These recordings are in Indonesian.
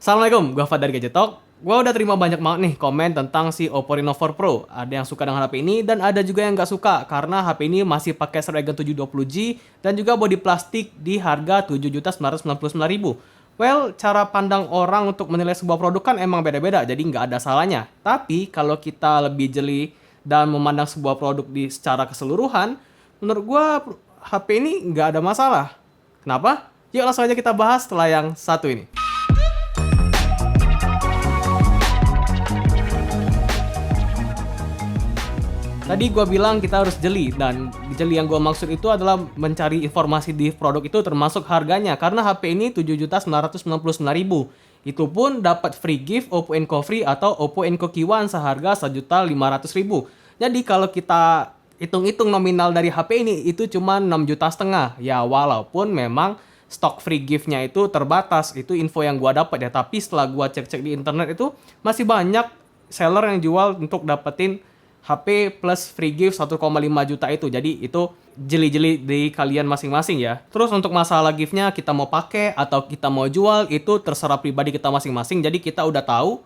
Assalamualaikum, gue Fad dari Gadget Talk. Gue udah terima banyak banget nih komen tentang si Oppo Reno4 Pro. Ada yang suka dengan HP ini dan ada juga yang nggak suka karena HP ini masih pakai Snapdragon 720G dan juga bodi plastik di harga 7.999.000. Well, cara pandang orang untuk menilai sebuah produk kan emang beda-beda, jadi nggak ada salahnya. Tapi kalau kita lebih jeli dan memandang sebuah produk secara keseluruhan, menurut gue HP ini nggak ada masalah. Kenapa? Yuk langsung aja kita bahas setelah yang satu ini. Tadi gue bilang kita harus jeli, dan jeli yang gue maksud itu adalah mencari informasi di produk itu termasuk harganya. Karena HP ini 7.999.000. Itu pun dapat free gift Oppo Enco Free atau Oppo Enco Q1 seharga 1.500.000. Jadi kalau kita hitung-hitung nominal dari HP ini itu cuma 6,5 juta. Ya walaupun memang stok free gift-nya itu terbatas. Itu info yang gue dapat ya. Tapi setelah gue cek-cek di internet itu masih banyak seller yang jual untuk dapetin HP plus free gift 1,5 juta itu. Jadi itu jeli-jeli di kalian masing-masing ya. Terus untuk masalah giftnya kita mau pakai atau kita mau jual itu terserah pribadi kita masing-masing. Jadi kita udah tahu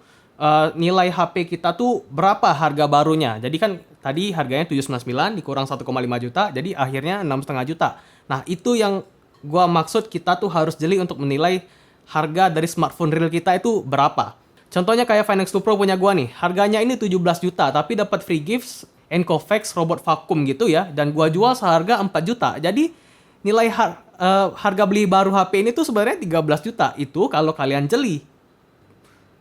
nilai HP kita tuh berapa harga barunya. Jadi kan tadi harganya 799 dikurang 1,5 juta. Jadi akhirnya 6,5 juta. Nah itu yang gua maksud, kita tuh harus jeli untuk menilai harga dari smartphone real kita itu berapa. Contohnya kayak Find X2 Pro punya gua nih, harganya ini 17 juta, tapi dapat free gifts Encovex robot vakum gitu ya, dan gua jual seharga 4 juta. Jadi nilai harga beli baru HP ini tuh sebenarnya 13 juta. Itu kalau kalian jeli.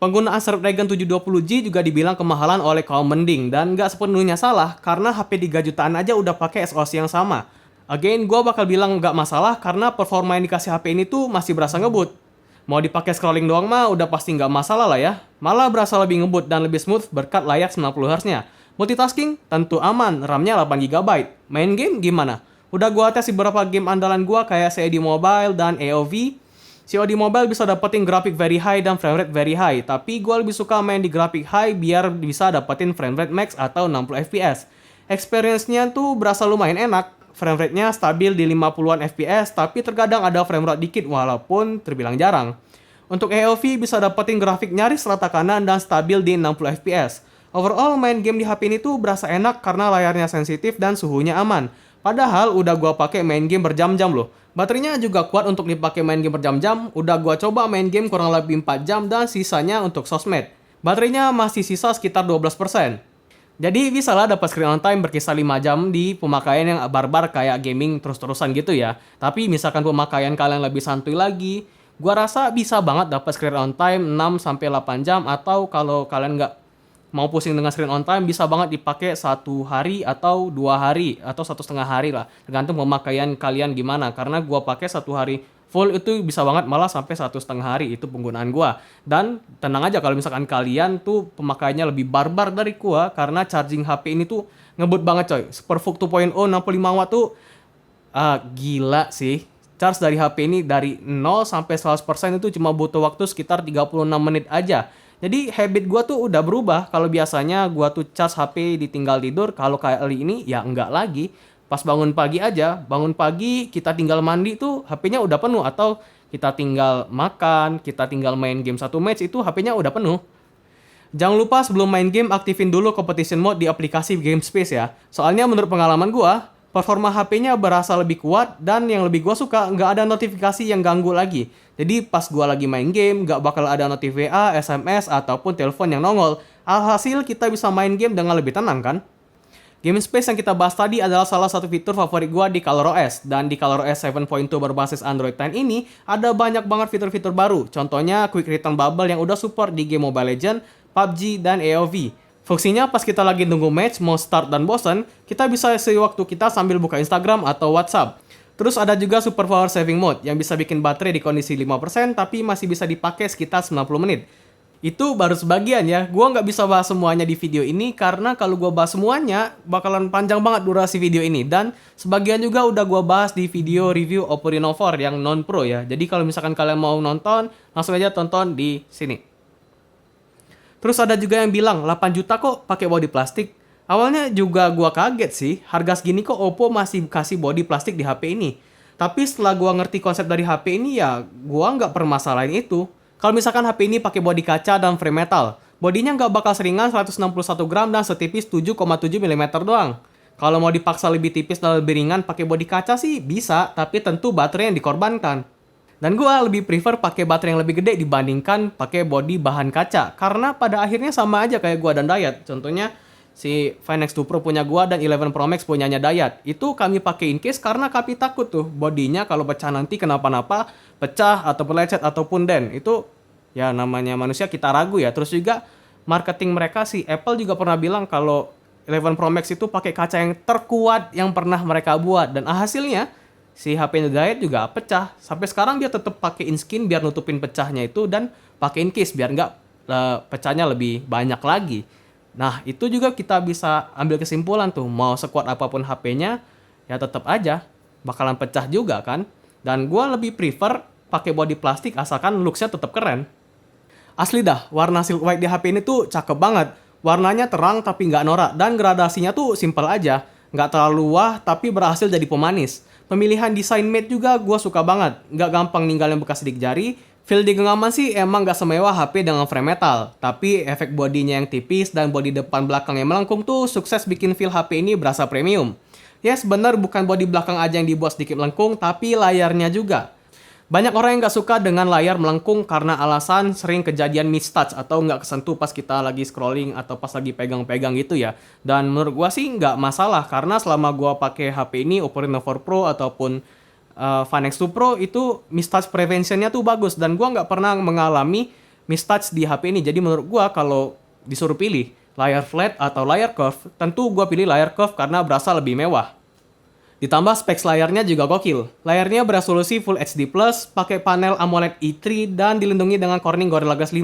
Penggunaan Snapdragon 720G juga dibilang kemahalan oleh kaum mending, dan nggak sepenuhnya salah karena HP 3 jutaan aja udah pakai SoC yang sama. Again, gua bakal bilang nggak masalah karena performa yang dikasih HP ini tuh masih berasa ngebut. Mau dipakai scrolling doang mah udah pasti nggak masalah lah ya. Malah berasa lebih ngebut dan lebih smooth berkat layar 90Hz-nya. Multitasking tentu aman, RAM-nya 8 GB. Main game gimana? Udah gua tes beberapa game andalan gua kayak COD Mobile dan AOV. COD Mobile bisa dapetin grafik very high dan frame rate very high, tapi gua lebih suka main di grafik high biar bisa dapetin frame rate max atau 60 fps. Experience-nya tuh berasa lumayan enak. Frame rate-nya stabil di 50-an fps, tapi terkadang ada frame rate dikit walaupun terbilang jarang. Untuk AOV bisa dapetin grafik nyaris rata kanan dan stabil di 60 fps. Overall main game di HP ini tuh berasa enak karena layarnya sensitif dan suhunya aman. Padahal udah gua pakai main game berjam-jam loh. Baterainya juga kuat untuk dipakai main game berjam-jam. Udah gua coba main game kurang lebih 4 jam dan sisanya untuk sosmed. Baterainya masih sisa sekitar 12%. Jadi bisa lah dapat screen on time berkisar 5 jam di pemakaian yang barbar kayak gaming terus-terusan gitu ya. Tapi misalkan pemakaian kalian lebih santuy lagi, gua rasa bisa banget dapat screen on time 6-8 jam, atau kalau kalian nggak mau pusing dengan screen on time bisa banget dipakai 1 hari atau 2 hari atau 1,5 hari lah. Tergantung pemakaian kalian gimana. Karena gua pakai 1 hari full itu bisa banget malah sampai 1,5 hari itu penggunaan gua. Dan tenang aja kalau misalkan kalian tuh pemakaiannya lebih barbar dari gua, karena charging HP ini tuh ngebut banget coy. Superfook 2.0 65 watt tuh gila sih. Charge dari HP ini dari 0 sampai 100% itu cuma butuh waktu sekitar 36 menit aja. Jadi habit gua tuh udah berubah. Kalau biasanya gua tuh charge HP ditinggal tidur, kalau kali ini ya enggak lagi. Pas bangun pagi aja, bangun pagi kita tinggal mandi tuh HP-nya udah penuh, atau kita tinggal makan, kita tinggal main game 1 match itu HP-nya udah penuh. Jangan lupa sebelum main game aktifin dulu competition mode di aplikasi Game Space ya. Soalnya menurut pengalaman gua, performa HP-nya berasa lebih kuat, dan yang lebih gua suka nggak ada notifikasi yang ganggu lagi. Jadi pas gua lagi main game nggak bakal ada notif WA, SMS ataupun telepon yang nongol. Alhasil kita bisa main game dengan lebih tenang kan? Game Space yang kita bahas tadi adalah salah satu fitur favorit gua di ColorOS, dan di ColorOS 7.2 berbasis Android 10 ini ada banyak banget fitur-fitur baru. Contohnya Quick Return Bubble yang udah support di game Mobile Legends, PUBG, dan AOV. Fungsinya pas kita lagi nunggu match, mau start dan bosen, kita bisa isi waktu kita sambil buka Instagram atau WhatsApp. Terus ada juga Super Power Saving Mode yang bisa bikin baterai di kondisi 5% tapi masih bisa dipakai sekitar 90 menit. Itu baru sebagian ya, gue nggak bisa bahas semuanya di video ini karena kalau gue bahas semuanya bakalan panjang banget durasi video ini, dan sebagian juga udah gue bahas di video review Oppo Reno4 yang non pro ya. Jadi kalau misalkan kalian mau nonton, langsung aja tonton di sini. Terus ada juga yang bilang 8 juta kok pakai body plastik. Awalnya juga gue kaget sih, harga segini kok Oppo masih kasih body plastik di HP ini. Tapi setelah gue ngerti konsep dari HP ini ya, gue nggak permasalahin itu. Kalau misalkan HP ini pakai bodi kaca dan frame metal, bodinya nggak bakal seringan 161 gram dan setipis 7,7 mm doang. Kalau mau dipaksa lebih tipis dan lebih ringan pakai bodi kaca sih bisa, tapi tentu baterai yang dikorbankan. Dan gua lebih prefer pakai baterai yang lebih gede dibandingkan pakai bodi bahan kaca, karena pada akhirnya sama aja kayak gua dan Dayat. Contohnya si Find X2 Pro punya gua dan 11 Pro Max punyanya Dayat. Itu kami pakai in case karena kami takut tuh bodinya kalau pecah nanti kenapa-napa, pecah ataupun lecet ataupun den. Itu ya namanya manusia, kita ragu ya. Terus juga marketing mereka, si Apple juga pernah bilang kalau 11 Pro Max itu pakai kaca yang terkuat yang pernah mereka buat, dan hasilnya si HP Dayat juga pecah. Sampai sekarang dia tetap pakai in-skin biar nutupin pecahnya itu, dan pakai in case biar nggak pecahnya lebih banyak lagi. Nah, itu juga kita bisa ambil kesimpulan tuh, mau sekuat apapun HP-nya, ya tetap aja bakalan pecah juga kan. Dan gua lebih prefer pakai body plastik asalkan looks-nya tetap keren. Asli dah, warna silk white di HP ini tuh cakep banget. Warnanya terang tapi nggak norak, dan gradasinya tuh simple aja. Nggak terlalu wah tapi berhasil jadi pemanis. Pemilihan desain matte juga gua suka banget. Nggak gampang ninggalin bekas sidik jari. Feel di genggaman sih emang nggak semewah HP dengan frame metal. Tapi efek bodinya yang tipis dan bodi depan belakang yang melengkung tuh sukses bikin feel HP ini berasa premium. Yes, bener bukan bodi belakang aja yang dibuat sedikit melengkung, tapi layarnya juga. Banyak orang yang nggak suka dengan layar melengkung karena alasan sering kejadian mistouch atau nggak kesentuh pas kita lagi scrolling atau pas lagi pegang-pegang gitu ya. Dan menurut gua sih nggak masalah karena selama gua pakai HP ini Oppo Reno4 Pro ataupun Find X2 Pro itu mistouch preventionnya tuh bagus, dan gua nggak pernah mengalami mistouch di HP ini. Jadi menurut gua kalau disuruh pilih layar flat atau layar curve, tentu gua pilih layar curve karena berasa lebih mewah. Ditambah specs layarnya juga gokil. Layarnya beresolusi Full HD+, pakai panel AMOLED i3 dan dilindungi dengan Corning Gorilla Glass 5.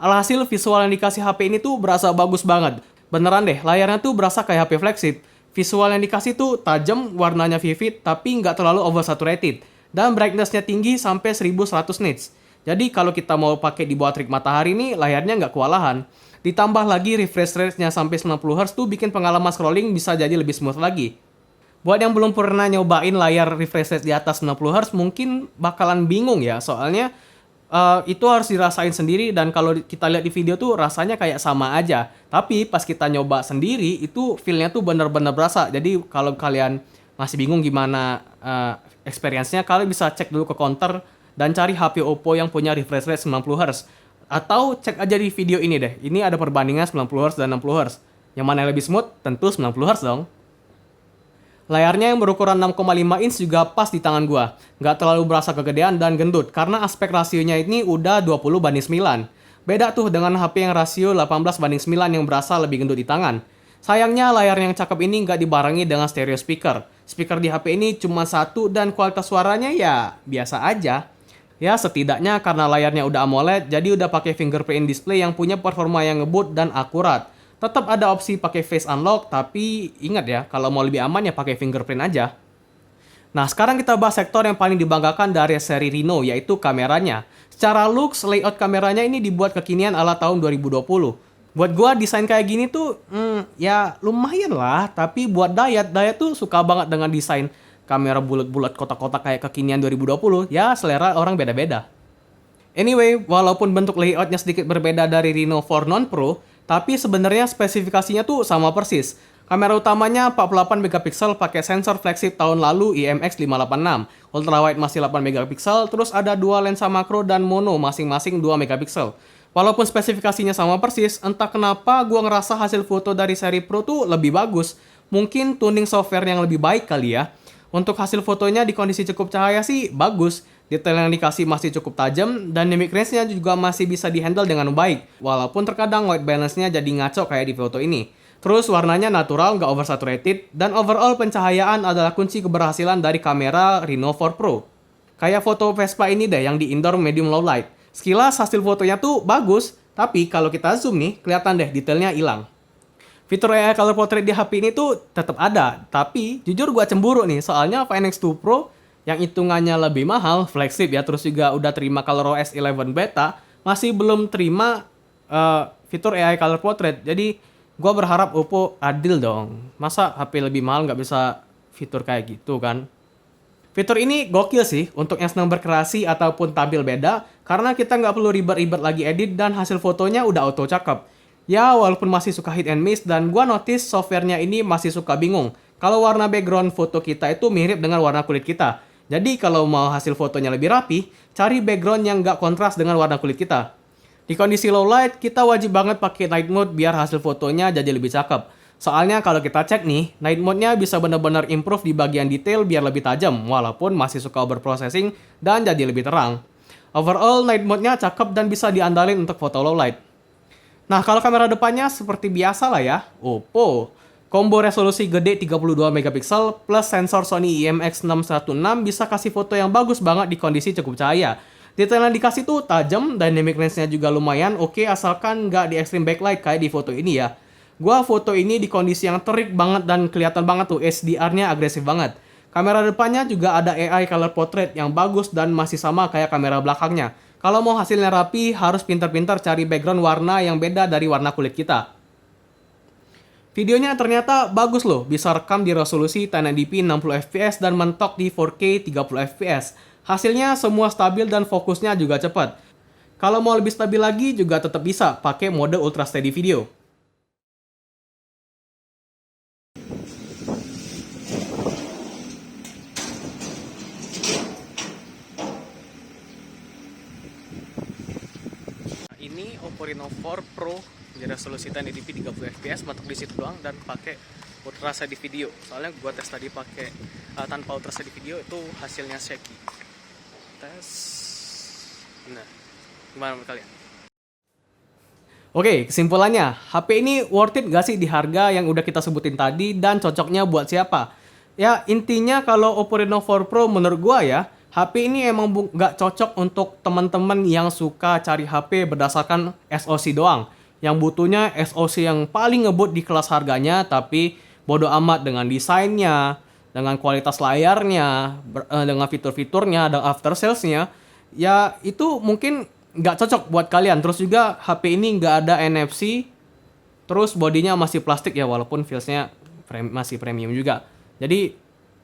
Alhasil visual yang dikasih HP ini tuh berasa bagus banget. Beneran deh, layarnya tuh berasa kayak HP flagship. Visual yang dikasih tuh tajam, warnanya vivid, tapi nggak terlalu oversaturated. Dan brightness-nya tinggi sampai 1100 nits. Jadi kalau kita mau pakai di bawah terik matahari nih, layarnya nggak kewalahan. Ditambah lagi refresh rate-nya sampai 90Hz tuh bikin pengalaman scrolling bisa jadi lebih smooth lagi. Buat yang belum pernah nyobain layar refresh rate di atas 90Hz mungkin bakalan bingung ya, soalnya itu harus dirasain sendiri, dan kalau kita lihat di video tuh rasanya kayak sama aja. Tapi pas kita nyoba sendiri itu feel-nya tuh bener-bener berasa. Jadi kalau kalian masih bingung gimana experience-nya, kalian bisa cek dulu ke counter dan cari HP Oppo yang punya refresh rate 90Hz. Atau cek aja di video ini deh, ini ada perbandingan 90Hz dan 60Hz. Yang mana yang lebih smooth? Tentu 90Hz dong. Layarnya yang berukuran 6,5 inch juga pas di tangan gua. Nggak terlalu berasa kegedean dan gendut, karena aspek rasionya ini udah 20:9. Beda tuh dengan HP yang rasio 18:9 yang berasa lebih gendut di tangan. Sayangnya layar yang cakep ini nggak dibarengi dengan stereo speaker. Speaker di HP ini cuma satu dan kualitas suaranya ya biasa aja. Ya setidaknya karena layarnya udah AMOLED, jadi udah pakai fingerprint display yang punya performa yang ngebut dan akurat. Tetap ada opsi pakai face unlock, tapi ingat ya, kalau mau lebih aman ya pakai fingerprint aja. Nah, sekarang kita bahas sektor yang paling dibanggakan dari seri Reno, yaitu kameranya. Secara looks, layout kameranya ini dibuat kekinian ala tahun 2020. Buat gua, desain kayak gini tuh, ya lumayan lah. Tapi buat Dayat tuh suka banget dengan desain kamera bulat-bulat kotak-kotak kayak kekinian 2020. Ya, selera orang beda-beda. Anyway, walaupun bentuk layoutnya sedikit berbeda dari Reno 4 non-Pro, tapi sebenarnya spesifikasinya tuh sama persis. Kamera utamanya 48 megapiksel pakai sensor flagship tahun lalu IMX586. Ultrawide masih 8 megapiksel, terus ada dua lensa makro dan mono masing-masing 2 megapiksel. Walaupun spesifikasinya sama persis, entah kenapa gua ngerasa hasil foto dari seri Pro tuh lebih bagus. Mungkin tuning software yang lebih baik kali ya. Untuk hasil fotonya di kondisi cukup cahaya sih bagus. Detail yang dikasih masih cukup tajam, dan dynamic range-nya juga masih bisa dihandle dengan baik. Walaupun terkadang white balance-nya jadi ngaco kayak di foto ini. Terus warnanya natural, nggak oversaturated, dan overall pencahayaan adalah kunci keberhasilan dari kamera Reno 4 Pro. Kayak foto Vespa ini deh yang di indoor medium low light. Sekilas hasil fotonya tuh bagus, tapi kalau kita zoom nih, kelihatan deh detailnya hilang. Fitur AI Color Portrait di HP ini tuh tetap ada, tapi jujur gua cemburu nih, soalnya Find X2 Pro yang hitungannya lebih mahal, flagship ya, terus juga udah terima ColorOS 11 beta, masih belum terima fitur AI Color Portrait. Jadi gua berharap Oppo adil dong. Masa HP lebih mahal nggak bisa fitur kayak gitu kan? Fitur ini gokil sih untuk yang senang berkreasi ataupun tampil beda, Karena kita nggak perlu ribet-ribet lagi edit dan hasil fotonya udah auto cakep. Ya, walaupun masih suka hit and miss dan gua notice softwarenya ini masih suka bingung kalau warna background foto kita itu mirip dengan warna kulit kita. Jadi kalau mau hasil fotonya lebih rapi, cari background yang nggak kontras dengan warna kulit kita. Di kondisi low light, kita wajib banget pakai night mode biar hasil fotonya jadi lebih cakep. Soalnya kalau kita cek nih, night mode-nya bisa benar-benar improve di bagian detail biar lebih tajam, walaupun masih suka overprocessing dan jadi lebih terang. Overall, night mode-nya cakep dan bisa diandalin untuk foto low light. Nah, kalau kamera depannya seperti biasa lah ya, Oppo. Combo resolusi gede 32 megapiksel plus sensor Sony IMX616 bisa kasih foto yang bagus banget di kondisi cukup cahaya. Detail yang dikasih tuh tajam, dynamic range-nya juga lumayan oke asalkan nggak di extreme backlight kayak di foto ini ya. Gua foto ini di kondisi yang terik banget dan kelihatan banget tuh HDR-nya agresif banget. Kamera depannya juga ada AI color portrait yang bagus dan masih sama kayak kamera belakangnya. Kalau mau hasilnya rapi, harus pintar-pintar cari background warna yang beda dari warna kulit kita. Videonya ternyata bagus loh, bisa rekam di resolusi 1080p 60fps dan mentok di 4K 30fps. Hasilnya semua stabil dan fokusnya juga cepat. Kalau mau lebih stabil lagi juga tetap bisa pakai mode ultra steady video. Ini Oppo Reno 4 Pro di resolusi 1080p 30fps mentok di situ doang dan pakai ultra steady video. Soalnya gua tes tadi pakai tanpa ultra steady video itu hasilnya shaky. Tes. Nah, gimana menurut kalian? Oke, kesimpulannya, HP ini worth it gak sih di harga yang udah kita sebutin tadi dan cocoknya buat siapa? Ya, intinya kalau Oppo Reno 4 Pro menurut gua ya, HP ini emang gak cocok untuk teman-teman yang suka cari HP berdasarkan SoC doang. Yang butuhnya SoC yang paling ngebut di kelas harganya, tapi bodo amat dengan desainnya, dengan kualitas layarnya, dengan fitur-fiturnya, dan after sales-nya. Ya, itu mungkin nggak cocok buat kalian. Terus juga HP ini nggak ada NFC, terus bodinya masih plastik ya, walaupun feels-nya masih premium juga. Jadi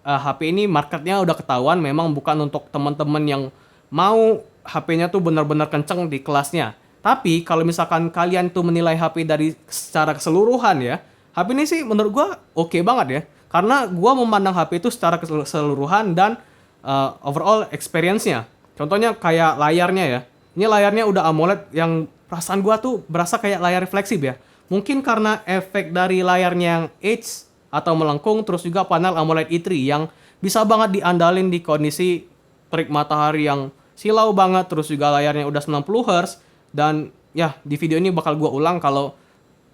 HP ini marketnya udah ketahuan memang bukan untuk teman-teman yang mau HP-nya tuh benar-benar kenceng di kelasnya. Tapi kalau misalkan kalian tuh menilai HP dari secara keseluruhan ya, HP ini sih menurut gua oke banget ya. Karena gua memandang HP itu secara keseluruhan dan overall experience-nya. Contohnya kayak layarnya ya. Ini layarnya udah AMOLED yang perasaan gua tuh berasa kayak layar refleksif ya. Mungkin karena efek dari layarnya yang Edge atau melengkung, terus juga panel AMOLED i3 yang bisa banget diandalin di kondisi terik matahari yang silau banget, terus juga layarnya udah 90Hz. Dan ya, di video ini bakal gua ulang kalau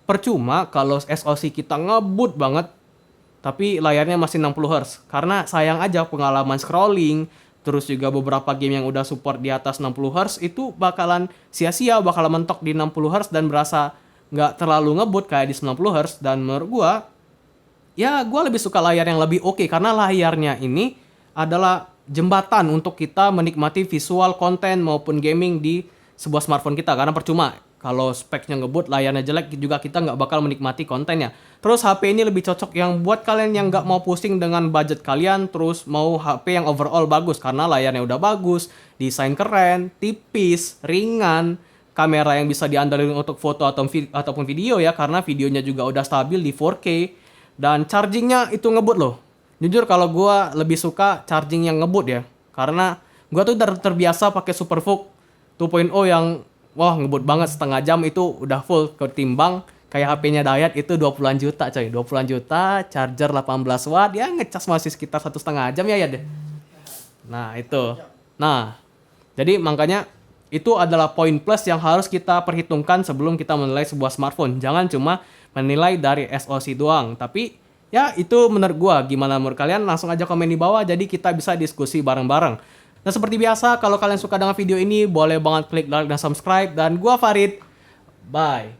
percuma kalau SoC kita ngebut banget tapi layarnya masih 60Hz. Karena sayang aja pengalaman scrolling, terus juga beberapa game yang udah support di atas 60Hz itu bakalan sia-sia, bakalan mentok di 60Hz dan berasa nggak terlalu ngebut kayak di 90Hz. Dan menurut gua, ya gua lebih suka layar yang lebih oke karena layarnya ini adalah jembatan untuk kita menikmati visual konten maupun gaming di sebuah smartphone kita. Karena percuma kalau speknya ngebut, layarnya jelek juga kita nggak bakal menikmati kontennya. Terus HP ini lebih cocok yang buat kalian yang nggak mau pusing dengan budget kalian, terus mau HP yang overall bagus karena layarnya udah bagus, desain keren, tipis, ringan, kamera yang bisa diandalkan untuk foto ataupun video ya, karena videonya juga udah stabil di 4K, dan chargingnya itu ngebut loh. Jujur kalau gue lebih suka charging yang ngebut ya, karena gue tuh udah terbiasa pakai Supervook 2.0 yang wah ngebut banget, setengah jam itu udah full, ketimbang kayak HP-nya Dayat itu 20-an juta coy. 20-an juta, charger 18 watt, ya ngecas masih sekitar 1,5 jam ya deh. Nah itu. Nah, jadi makanya itu adalah poin plus yang harus kita perhitungkan sebelum kita menilai sebuah smartphone. Jangan cuma menilai dari SoC doang. Tapi ya itu menurut gua. Gimana menurut kalian? Langsung aja komen di bawah jadi kita bisa diskusi bareng-bareng. Nah seperti biasa, kalau kalian suka dengan video ini, boleh banget klik like dan subscribe. Dan gua Farid, bye.